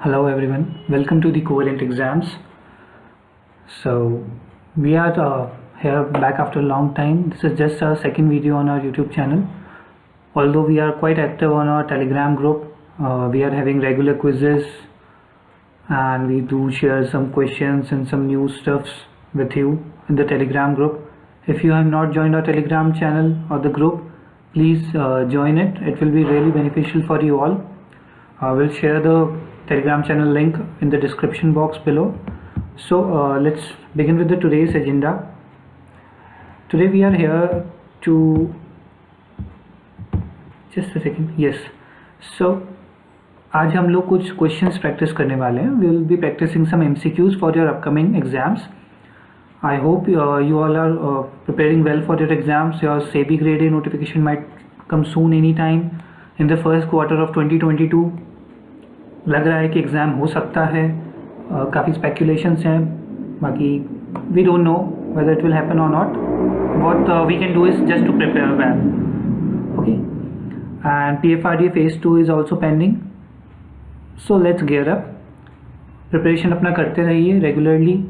Hello everyone, welcome to the Covalent exams. So we are here back after a long time. This is just our second video on our YouTube channel. Although we are quite active on our Telegram group, we are having regular quizzes and we do share some questions and some new stuffs with you in the Telegram group. If you have not joined our Telegram channel or the group, please join it. It will be really beneficial for you all. I will share the Telegram channel link in the description box below. So let's begin with the today's agenda. Today we are here to just a second. Yes. So आज हम लोग कुछ questions practice करने वाले हैं. We will be practicing some MCQs for your upcoming exams. I hope you all are preparing well for your exams. Your SEBI grade A notification might come soon anytime in the first quarter of 2022. लग रहा है कि exam हो सकता है. काफ़ी speculations हैं, बाकी we don't know whether it will happen और not. What we can do is just to prepare well. Okay, and PFRDA phase 2 is also pending. So let's gear up. Preparation अपना करते रहिए रेगुलरली.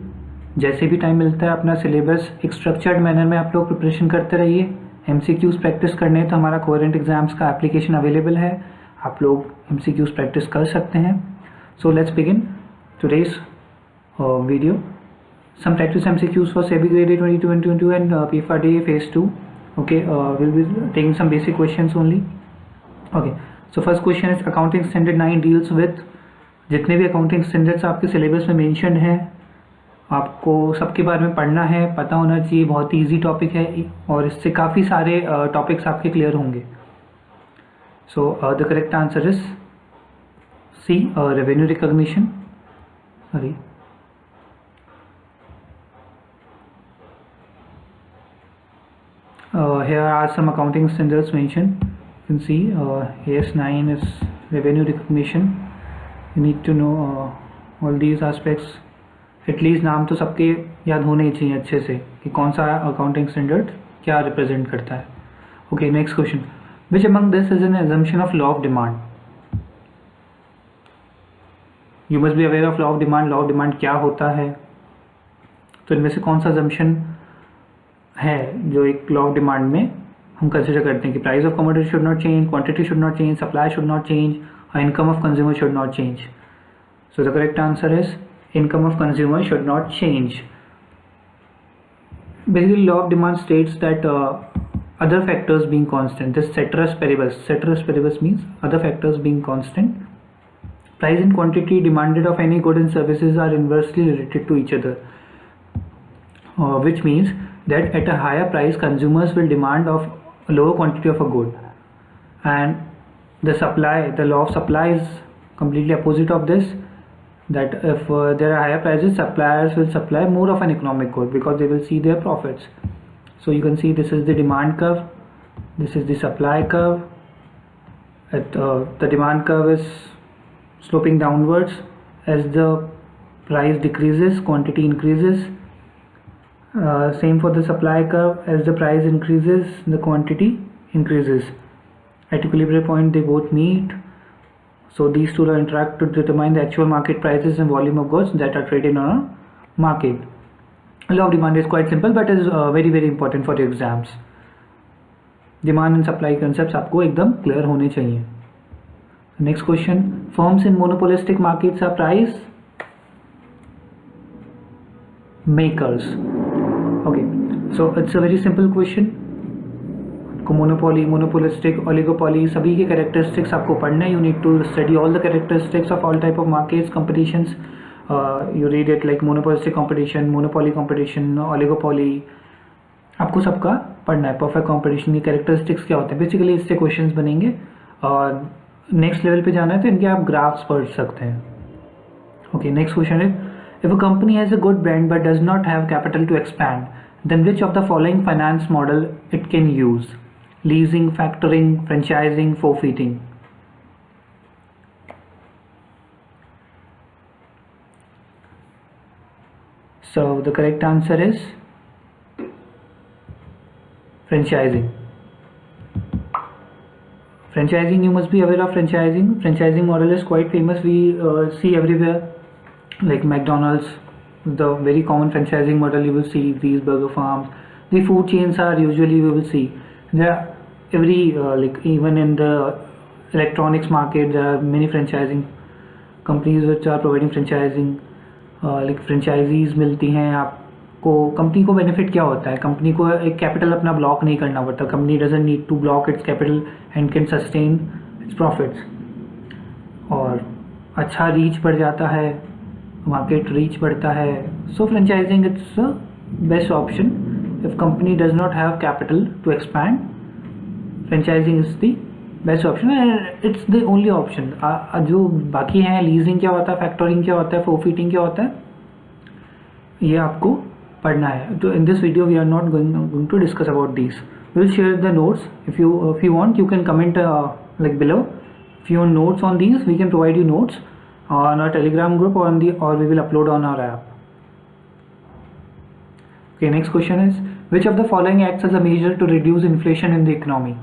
जैसे भी time मिलता है अपना syllabus एक स्ट्रक्चर्ड मैनर में आप लोग प्रिपरेशन करते रहिए. MCQs प्रैक्टिस करने तो हमारा कोहेरेंट एग्जाम्स का एप्लीकेशन अवेलेबल है. आप लोग MCQs प्रैक्टिस कर सकते हैं. So let's begin today's video. Some practice MCQs for SEBI grade A 2022 and PFRDA phase 2. Okay, we'll be taking some basic questions only. Okay, so first question is accounting standard 9 deals with. जितने भी accounting standards आपके syllabus में mention हैं आपको सबके बारे में पढ़ना है, पता होना चाहिए. बहुत ही ईजी टॉपिक है और इससे काफ़ी सारे टॉपिक्स आपके क्लियर होंगे. So the correct answer is C, revenue recognition. Sorry. Here are some accounting standards mentioned. You can see AS9 is revenue recognition. You need to know all these aspects. At least नाम तो सबके याद होने ही चाहिए अच्छे से कि कौन सा अकाउंटिंग स्टैंडर्ड क्या रिप्रेजेंट करता है. Okay, next question. Which among this is an assumption of law of demand? You must be aware of law of demand. Law of demand क्या होता है? तो इनमें से कौन सा assumption है जो एक law of demand में हम कंसिडर करते हैं कि price of commodity should not change, quantity should not change, supply should not change, or income of consumer should not change. So the correct answer is income of consumer should not change. Basically, law of demand states that other factors being constant, this ceteris paribus means other factors being constant, price and quantity demanded of any good and services are inversely related to each other, which means that at a higher price consumers will demand of a lower quantity of a good, and the law of supply is completely opposite of this, that if there are higher prices suppliers will supply more of an economic good because they will see their profits. So you can see this is the demand curve, this is the supply curve. The demand curve is sloping downwards. As the price decreases, quantity increases. Same for the supply curve. As the price increases, the quantity increases. At equilibrium point, they both meet. So these two interact to determine the actual market prices and volume of goods that are traded on a market. Law of demand is quite simple but is very important for your exams. Demand and supply concepts आपको एकदम clear होने चाहिए. Next question. Firms in monopolistic markets are price makers. Okay, so it's a very simple question. आपको monopoly, monopolistic, oligopoly सभी के characteristics आपको पढ़ना है. You need to study all the characteristics of all type of markets, competitions. You read it like monopolistic competition, monopoly competition, oligopoly. आपको सबका पढ़ना है. परफेक्ट कॉम्पिटिशन की कैरेक्टरिस्टिक्स क्या होते हैं, बेसिकली इससे क्वेश्चंस बनेंगे. और नेक्स्ट लेवल पे जाना है तो इनके आप ग्राफ्स पढ़ सकते हैं. Okay, next question is if a company has a good brand but does not have capital to expand then which of the following finance model it can use? Leasing, factoring, franchising, forfeiting. So the correct answer is franchising. Franchising, you must be aware of franchising. Franchising model is quite famous. We see everywhere, like McDonald's, the very common franchising model you will see. These burger farms, the food chains are usually we will see. There are every like even in the electronics market, there are many franchising companies which are providing franchising. Like franchisees मिलती हैं आपको. Company को benefit क्या होता है? Company को एक capital अपना ब्लॉक नहीं करना पड़ता. Company doesn't need to block its capital and can sustain its profits. और अच्छा रीच बढ़ जाता है, मार्केट रीच बढ़ता है. So franchising it's best option. If company does not have capital to expand, franchising is the best option and it's the only option. जो बाकी हैं, लीजिंग क्या होता है, फैक्टरिंग क्या होता है, फोरफीटिंग क्या होता है, ये आपको पढ़ना है. तो in this video we are not going to discuss about this. We will share the notes. If you want you can comment like below. If you want notes on these, we can provide you notes on our Telegram group or or we will upload on our app. Okay, next question is, which of the following acts as a measure to reduce inflation in the economy?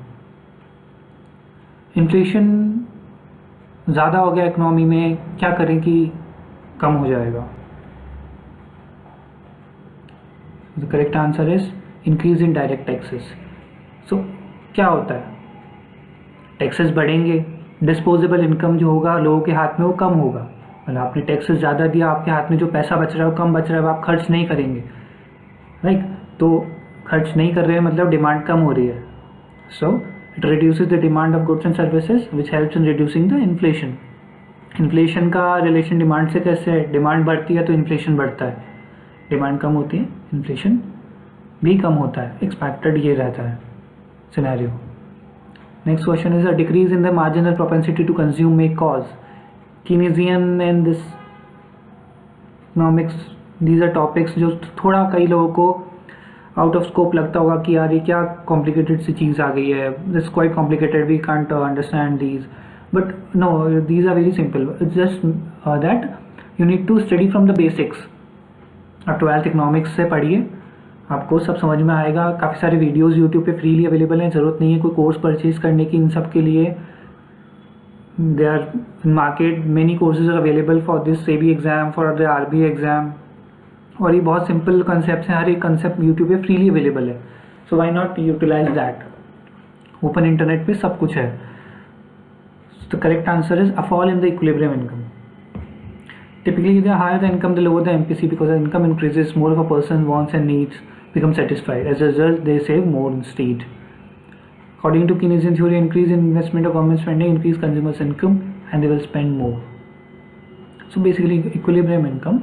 Inflation ज़्यादा हो गया economy में, क्या करें कि कम हो जाएगा? The correct answer is increase in direct taxes. So क्या होता है? टैक्सेस बढ़ेंगे, डिस्पोजेबल इनकम जो होगा लोगों के हाथ में वो कम होगा. मतलब आपने टैक्सेस ज़्यादा दिया, आपके हाथ में जो पैसा बच रहा है वो कम बच रहा है, आप खर्च नहीं करेंगे, राइट? तो खर्च नहीं कर रहे हैं मतलब डिमांड कम हो रही है. So it reduces the demand of goods and services which helps in reducing the inflation. Inflation का रिलेशन डिमांड से कैसे है? डिमांड बढ़ती है तो इन्फ्लेशन बढ़ता है, डिमांड कम होती है इन्फ्लेशन भी कम होता है. एक्सपेक्टेड ये रहता है scenario. Next question is, a decrease in the marginal propensity to consume may cause. Keynesian and this economics, these are topics जो थोड़ा कई लोगों को आउट ऑफ स्कोप लगता होगा कि यार ये क्या कॉम्प्लिकेटेड सी चीज़ आ गई है, this quite complicated, we can't understand these. But no, these are very simple. It's just that you need to study from the basics. आप 12th इकोनॉमिक्स से पढ़िए, आपको सब समझ में आएगा. काफ़ी सारे वीडियोस यूट्यूब पे फ्रीली अवेलेबल हैं, ज़रूरत नहीं है कोई कोर्स परचेज करने की इन सब के लिए. They are in market, many courses are available for this SEBI exam, for the RBI exam. और ये बहुत सिंपल कंसेप्ट हैं, हर एक कंसेप्ट यूट्यूब पे फ्रीली अवेलेबल है. So why not utilize that? Open internet पे सब कुछ है. The correct answer is a fall in the equilibrium income. Typically, the higher the income, the lower the MPC, because the income increases, more of a person's wants and needs become satisfied. As a result, they save more instead. According to Keynesian theory, increase in investment of government spending increase consumers' income and they will spend more. So basically, equilibrium income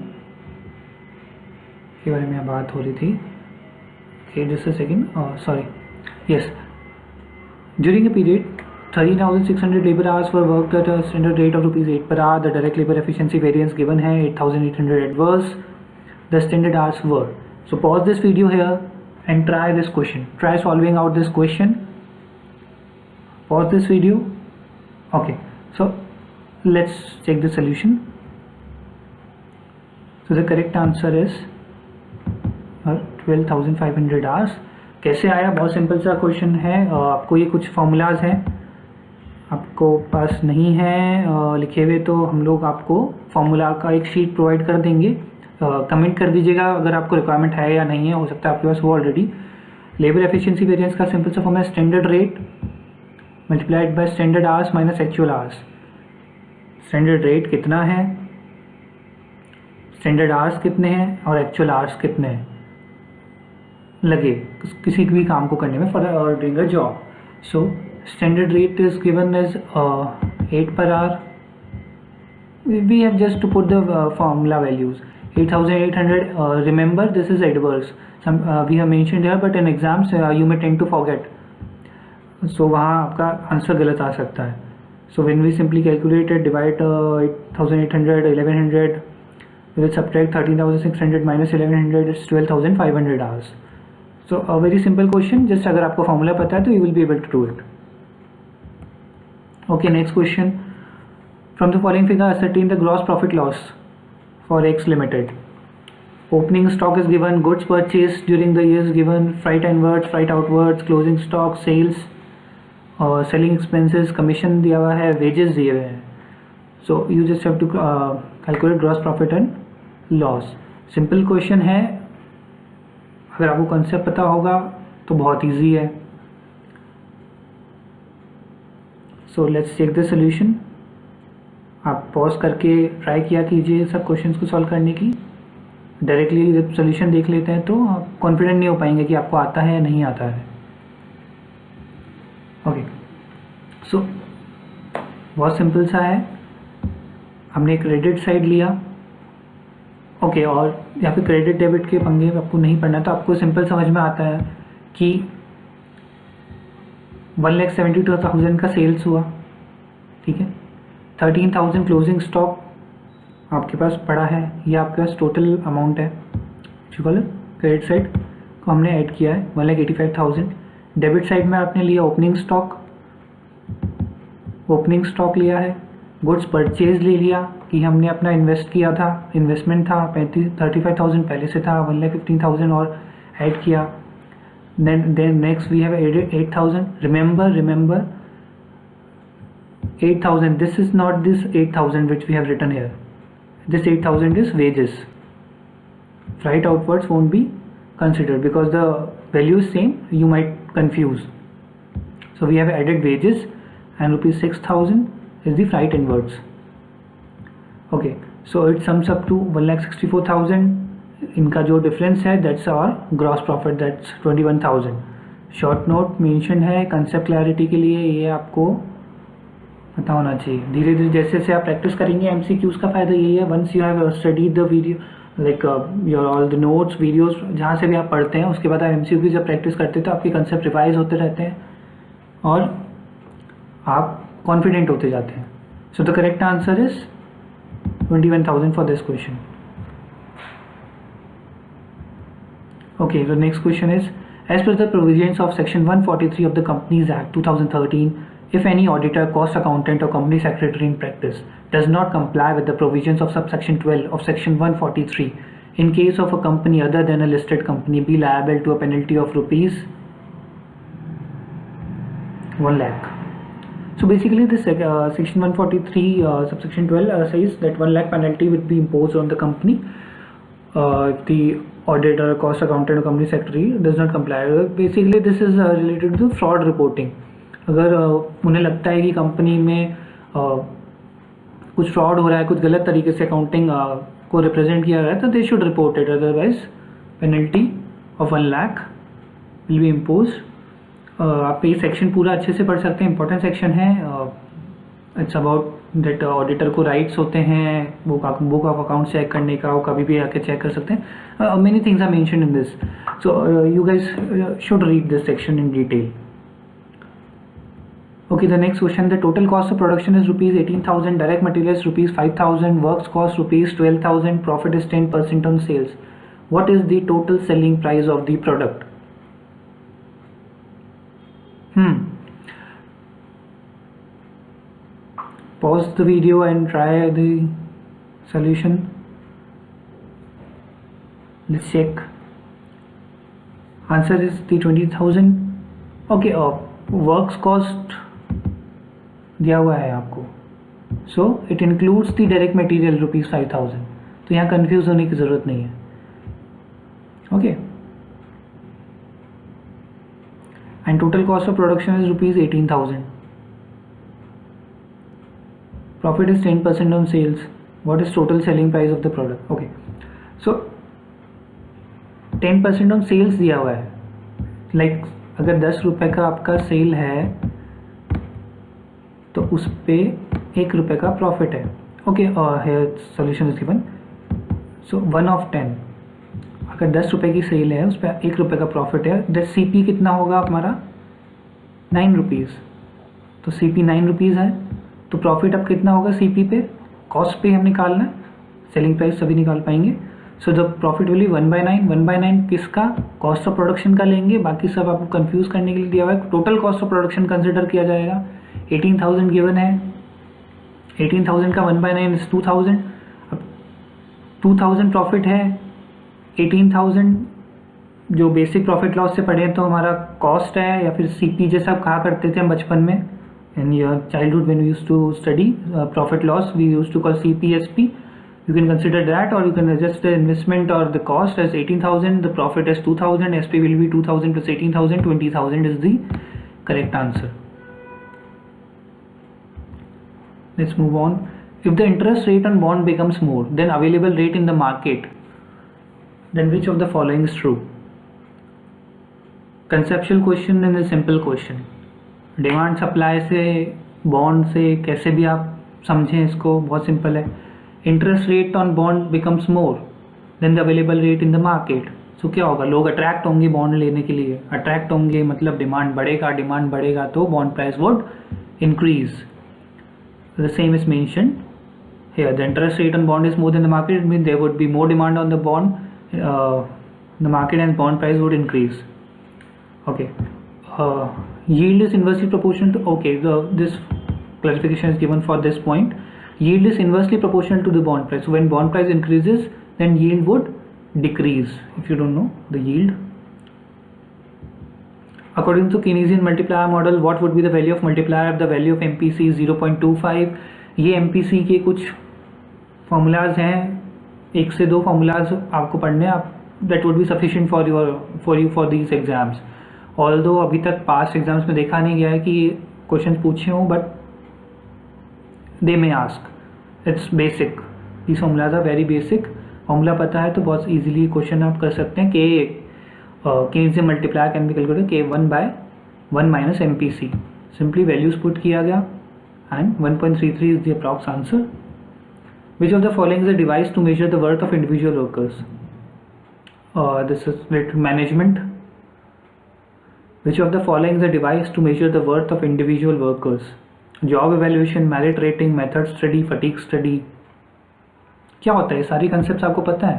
के बारे में बात हो रही थी. Okay, just a second. Sorry. Yes. During a period 13,600 labor hours were worked at a standard rate of rupees 8 per hour. The direct labor efficiency variance given है 8,800 adverse. The standard hours were. So pause this video here and try this question. Try solving out this question. Pause this video. Okay. So let's check the solution. So the correct answer is 12,500 hours. कैसे आया? बहुत simple सा question है. आपको ये कुछ formulas हैं, आपको पास नहीं है लिखे हुए, तो हम लोग आपको फॉर्मूला का एक शीट प्रोवाइड कर देंगे. कमेंट कर दीजिएगा अगर आपको रिक्वायरमेंट है या नहीं है, हो सकता है आपके पास हो ऑलरेडी. लेबर एफिशिएंसी वेरिएंस का सिंपल सा formula standard rate multiplied by standard hours minus actual hours. Standard rate कितना है, स्टैंडर्ड आवर्स कितने हैं और एक्चुअल आवर्स कितने हैं लगे किसी भी काम को करने में for doing a job. So standard rate is given as 8 per hour. We have just to put the formula values. 8,800. Remember, this is adverse. We have mentioned here, but in exams you may tend to forget. So वहाँ आपका answer गलत आ सकता है. So when we simply calculate it, divide 8,800, 1,100, we will subtract 13,600 minus 1,100. It's 12,500 hours. So a very simple question. Just अगर आपको formula पता है तो you will be able to do it. Okay, next question. From the following figure, ascertain the gross profit loss for X Limited. Opening stock is given, goods purchased during the year is given, freight inwards, freight outwards, closing stock, sales. और selling expenses, commission दिया हुआ है, wages दिए हुए हैं. So you just have to calculate gross profit and loss. Simple question है, अगर आपको कंसेप्ट पता होगा तो बहुत ईजी है. So let's check the solution. आप पॉज करके ट्राई किया कीजिए सब क्वेश्चंस को सॉल्व करने की. डायरेक्टली जब सोल्यूशन देख लेते हैं तो आप कॉन्फिडेंट नहीं हो पाएंगे कि आपको आता है या नहीं आता है. ओके, सो बहुत सिंपल सा है. हमने क्रेडिट साइड लिया. ओके, और यहाँ पे क्रेडिट डेबिट के पंगे आपको नहीं पढ़ना, तो आपको सिंपल समझ में आता है कि 1,72,000 का सेल्स हुआ. ठीक है, 13,000 क्लोजिंग स्टॉक आपके पास पड़ा है. ये आपके पास टोटल अमाउंट है. क्रेडिट साइड को हमने ऐड किया है 1,85,000. डेबिट साइड में आपने लिया ओपनिंग स्टॉक लिया है. गुड्स परचेज ले लिया कि हमने अपना इन्वेस्ट किया था, इन्वेस्टमेंट था 35,000 पहले से था, 1,15,000 और ऐड किया. then next we have added 8,000. remember 8,000, this is not this 8,000 which we have written here. This 8,000 is wages. Right outwards won't be considered because the value is same, you might confuse. So we have added wages and rupees 6,000 is the flight inwards. Okay, so it sums up to 1,64,000. इनका जो difference है that's our gross profit, that's 21,000. Short note mention है concept clarity के लिए, ये आपको पता होना चाहिए. धीरे धीरे जैसे जैसे आप प्रैक्टिस करेंगे MCQs का फ़ायदा यही है. Once you have studied the video like your all the notes videos जहाँ से भी आप पढ़ते हैं, उसके बाद आप MCQ जब प्रैक्टिस करते हैं तो आपके कंसेप्ट रिवाइज होते रहते हैं और आप कॉन्फिडेंट होते जाते हैं. So the correct answer is 21,000 for this question. Okay, the next question is, as per the provisions of section 143 of the Companies Act 2013, if any auditor, cost accountant or company secretary in practice does not comply with the provisions of subsection 12 of section 143, in case of a company other than a listed company, be liable to a penalty of rupees 1 lakh. So basically this section 143 subsection 12 says that 1 lakh penalty would be imposed on the company if the auditor, cost accountant or company secretary does not comply. Basically this is related to fraud reporting. अगर उन्हें लगता है कि company में कुछ fraud हो रहा है, कुछ गलत तरीके से अकाउंटिंग को रिप्रेजेंट किया जा रहा है, तो they should report it, otherwise penalty of 1 lakh will be impose. आप ये सेक्शन पूरा अच्छे से पढ़ सकते हैं, इंपॉर्टेंट सेक्शन है. इट्स अबाउट दैट ऑडिटर को राइट्स होते हैं बुक ऑफ अकाउंट चेक करने का, वो कभी भी आके चेक कर सकते हैं. Many things are mentioned in this, so you guys should read this section in detail. Okay, the next question, the total cost of production is rupees 18,000, direct materials rupees 5,000, works cost rupees 12,000, profit is 10% on sales. What is the total selling price of the product? Pause the video and try the solution. Let's check. Answer is the 20,000. Okay, works cost दिया हुआ है आपको, so it includes the direct material rupees 5,000. तो यहाँ confuse होने की ज़रूरत नहीं है. Okay, and total cost of production is rupees 18,000. Profit is 10% on sales. What is total selling price of the product? Okay, so 10% on sales दिया हुआ है. लाइक अगर 10 रुपये का आपका सेल है तो उस पर 1 रुपये का प्रॉफिट है. Okay, here solution is given. So 1 of 10, अगर 10 रुपये की सेल है उस पर 1 रुपये का प्रॉफिट है, दैट CP कितना होगा हमारा? 9 रुपीज़. तो CP 9 रुपीज़ है, तो प्रॉफिट अब कितना होगा CP पे? कॉस्ट पे हम निकालना है, सेलिंग प्राइस सभी निकाल पाएंगे. So the profit will be 1/9. 1/9 किसका? कॉस्ट ऑफ प्रोडक्शन का लेंगे. बाकी सब आपको कंफ्यूज करने के लिए दिया हुआ है. Total cost of production consider किया जाएगा. 18,000 गिवन है. 18,000 का 1/9 इज 2,000. अब 2,000 प्रॉफिट है, 18,000 जो बेसिक प्रॉफिट लॉस से पढ़े हैं तो हमारा कॉस्ट है या फिर सीपी जैसा कहा करते थे हम बचपन में in your childhood when we used to study profit loss we used to call CPSP. You can consider that, or you can adjust the investment or the cost as 18,000, the profit as 2,000, SP will be 2,000 plus 18,000, 20,000 is the correct answer. Let's move on. If the interest rate on bond becomes more than available rate in the market, then which of the following is true? Conceptual question and a simple question. Demand supply से bond से कैसे भी आप समझें इसको, बहुत simple है. Interest rate on bond becomes more than the available rate in the market. So क्या होगा, लोग अट्रैक्ट होंगे बॉन्ड लेने के लिए. अट्रैक्ट होंगे मतलब डिमांड बढ़ेगा, डिमांड बढ़ेगा तो bond price would increase. The same is mentioned here. The interest rate on bond is more than the market, it mean there would be more demand on the bond, the market and bond price would increase. Okay. Yield is inversely proportional to, okay, this clarification is given for this point. Yield is inversely proportional to the bond price. So when bond price increases, then yield would decrease. If you don't know the yield, according to Keynesian multiplier model, what would be the value of multiplier if the value of MPC is 0.25? ये MPC के कुछ formulas हैं, 1 से 2 formulas आपको पढ़ने, आप that would be sufficient for you for these exams. Although अभी तक past exams में देखा नहीं गया है कि क्वेश्चन पूछे हों, but they may ask. It's basic, these formulas are very basic. Formula पता है तो बहुत इजीली क्वेश्चन आप कर सकते हैं. Keynesian multiplier can be calculated K1 by 1 minus MPC. Simply values put किया गया and 1.33 is the approx answer. Which of the following is a device to measure the worth of individual workers? This is related management. Which of the following is a device to measure the worth of individual workers? Job evaluation, merit rating, method study, fatigue study. क्या होता है? सारी concepts आपको पता है?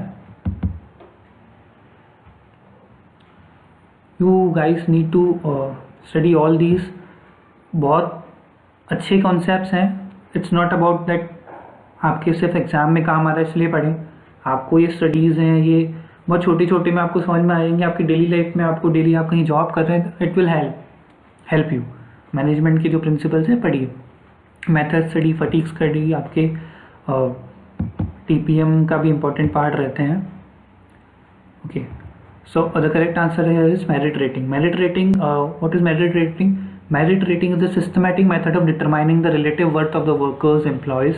You guys need to study all these. बहुत अच्छे concepts हैं. It's not about that आपके सिर्फ एग्जाम में काम आ रहा है इसलिए पढ़ें. आपको ये स्टडीज़ हैं, ये बहुत छोटे छोटे में आपको समझ में आएंगे. आपकी डेली लाइफ में, आपको डेली आप कहीं जॉब कर रहे हैं, it will help you. Management के जो प्रिंसिपल्स हैं पढ़िए. मेथड स्टडी, फटीग स्टडी, आपके TPM का भी इम्पोर्टेंट पार्ट रहते हैं. Okay, so the correct answer is merit rating. Merit rating, what is merit rating? Merit rating is a systematic method of determining the relative worth of the workers, employees.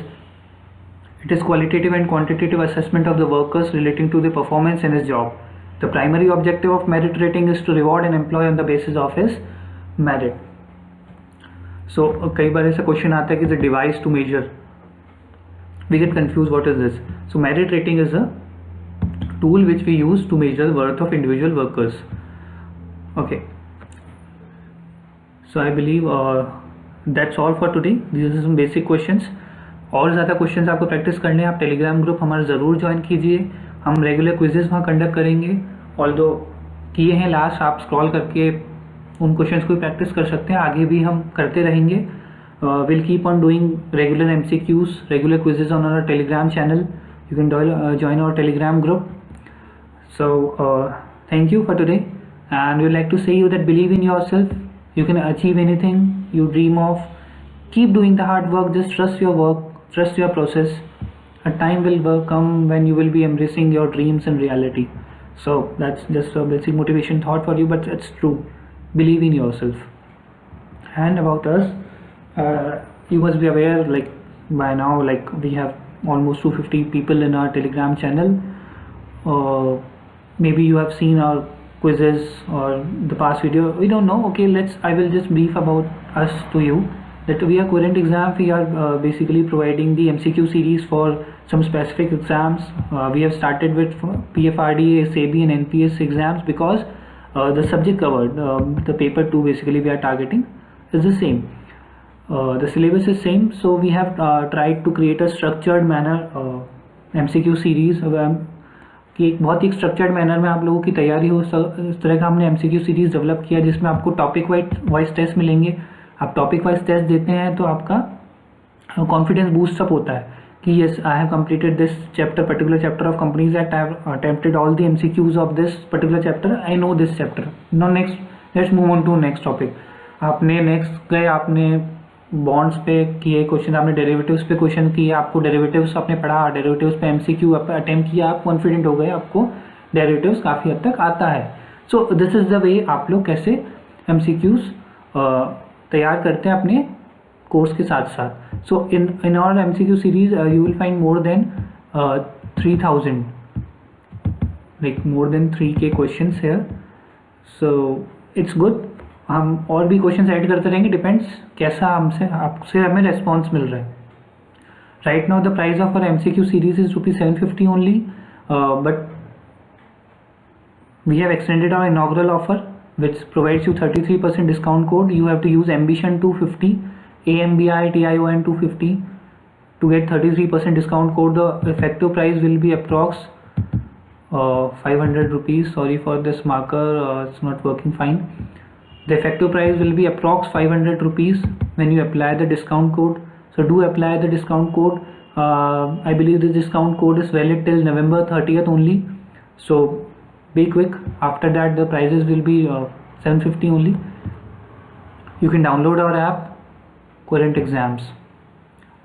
It is qualitative and quantitative assessment of the workers relating to the performance in his job. The primary objective of merit rating is to reward an employee on the basis of his merit. So कई बार ऐसा question आता है कि the device to measure. We get confused, what is this? So merit rating is a tool which we use to measure the worth of individual workers. Okay. So I believe that's all for today. These are some basic questions. और ज़्यादा questions आपको practice करने हैं, आप Telegram group हमारा ज़रूर join कीजिए. हम रेगुलर क्विजेज़ वहाँ कंडक्ट करेंगे. ऑल्दो किए हैं लास्ट, आप स्क्रॉल करके उन क्वेश्चंस को भी प्रैक्टिस कर सकते हैं. आगे भी हम करते रहेंगे. Will keep on doing regular MCQs, regular quizzes on our Telegram channel. You can join our telegram group. So thank you for today, and we would like to say you that believe in yourself. You can achieve anything you dream of. Keep doing the hard work. Just trust your work, trust your process. A time will come when you will be embracing your dreams in reality. So that's just a basic motivation thought for you, but it's true. Believe in yourself. And about us, you must be aware, like by now, like we have almost 250 people in our Telegram channel. Maybe you have seen our quizzes or the past video, we don't know. Okay, I will just brief about us to you, that we are current exam. We are basically providing the MCQ series for some specific exams. We have started with PFRDA, SAB and NPS exams because the subject covered, the paper 2 basically we are targeting is the same. The syllabus is same, so we have tried to create a structured manner MCQ series कि एक बहुत ही structured manner में आप लोगों की तैयारी हो. इस तरह का हमने MCQ सीरीज़ डेवलप किया जिसमें आपको टॉपिक वाइज टेस्ट मिलेंगे. आप टॉपिक वाइज टेस्ट देते हैं तो आपका कॉन्फिडेंस बूस्ट अप होता है. कि yes, I have completed this chapter, particular chapter of Companies Act. I have attempted all the MCQs of this particular chapter. I know this chapter. Now next, let's move on to next topic. आपने next गए, आपने bonds पे किए question, आपने derivatives पे question किए, आपको derivatives आपने पढ़ा, डेरिवेटिव्स पे MCQ अटेम्प्ट किया, आप कॉन्फिडेंट हो गए, आपको डेरिवेटिव्स काफ़ी हद तक आता है. So this is the way आप लोग कैसे MCQs तैयार करते हैं अपने कोर्स के साथ साथ. So in our MCQ series, you will find more than 3000, like more than 3K questions here. So it's good. हम और भी क्वेश्चन ऐड करते रहेंगे, डिपेंड्स कैसा आपसे हमें रेस्पॉन्स मिल रहा है. Right now the price of our MCQ series is ₹750 only, but we have extended our inaugural offer which provides you 33% discount code. You have to use ambition 250, AMBITION 250 to get 33% discount code. The effective price will be approx 500 rupees. Sorry for this marker, it's not working fine. The effective price will be approx 500 rupees when you apply the discount code. So do apply the discount code. I believe the discount code is valid till November 30th only. So be quick. After that the prices will be 750 only. You can download our app, Current Exams.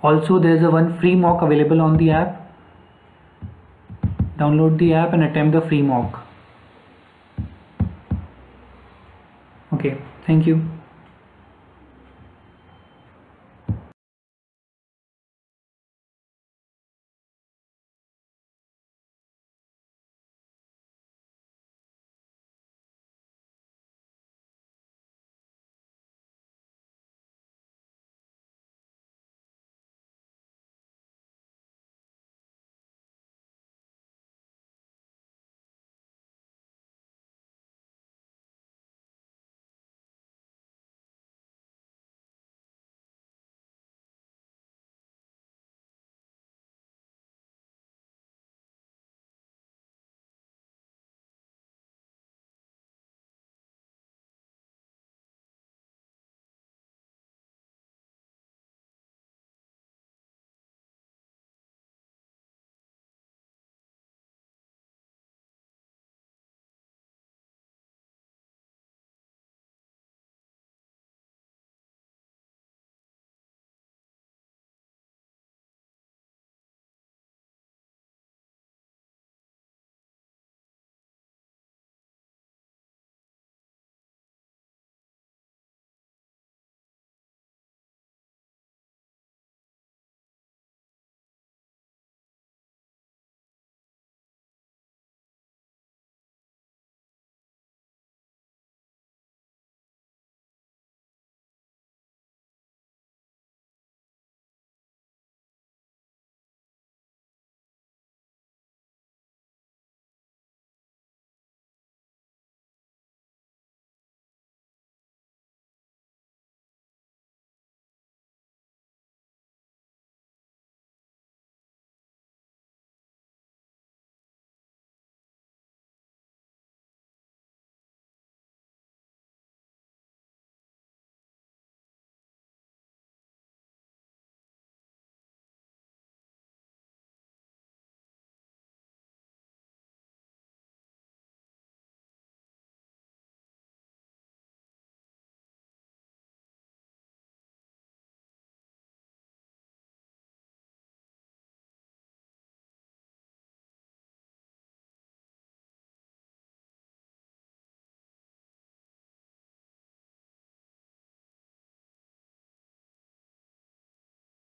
Also there is a one free mock available on the app. Download the app and attempt the free mock. Okay, thank you.